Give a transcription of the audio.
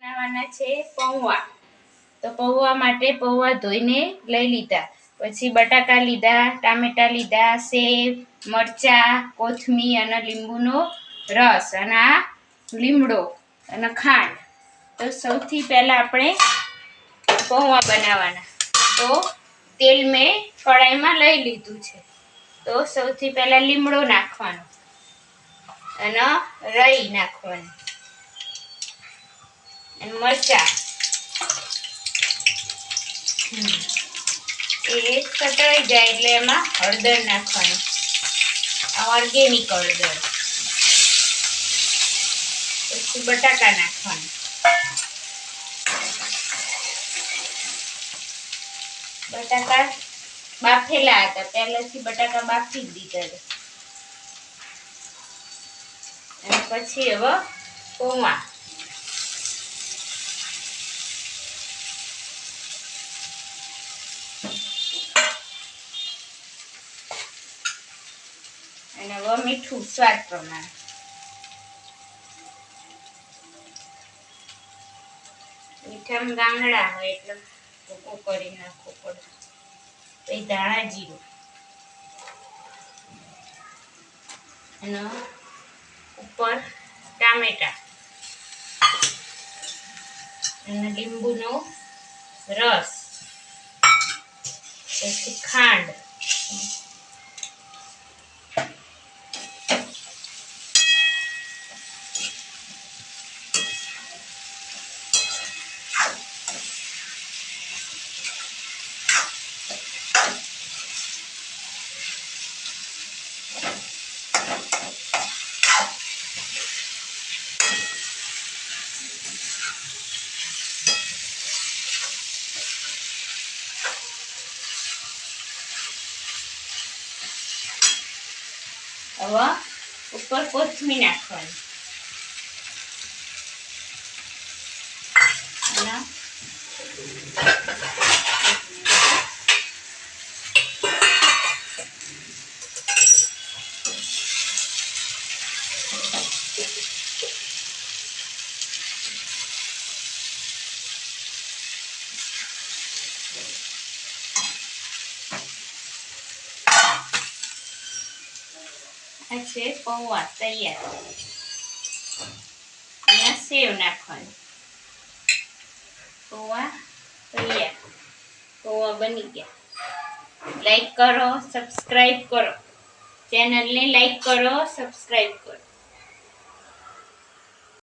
બનાવવાના છે પૌવા. તો પૌવા માટે પૌવા ધોઈને લઈ લીધા, પછી બટાકા લીધા, ટામેટા લીધા, સેવ, મરચાં, કોથમીર અને લીંબુનો રસ અને આ લીમડો અને ખાંડ. તો સૌથી પહેલાં આપણે પૌવા બનાવવાના. તો તેલ મેં કઢાઈમાં લઈ લીધું છે. તો સૌથી પહેલાં લીમડો નાખવાનો અને રાઈ નાખવાની અને મરચાં. એ સતળાઈ જાય એટલે એમાં હળદર નાખવાની, આ ઓર્ગેનિક હળદર. પછી બટાકા નાખવાના. બટાકા બાફેલા હતા, પહેલેથી બટાકા બાફી જ દીધા હતા. અને પછી હવે પૌવા. અને હવે મીઠું સ્વાદ પ્રમાણે. મીઠામાં ગાંગડા હોય એટલે ભૂકો કરી નાખવો પડે. પછી ધાણા જીરું અને ઉપર ટામેટા અને લીંબુનો રસ, પછી ખાંડ, હવે ઉપર કોથમીર નાખવાની અને આ છે પૌવા તૈયાર. અહીંયા સેવ નાખવાની. પૌવા તૈયાર. પૌવા બની ગયા. લાઈક કરો, સબસ્ક્રાઈબ કરો. ચેનલને લાઈક કરો, સબસ્ક્રાઈબ કરો.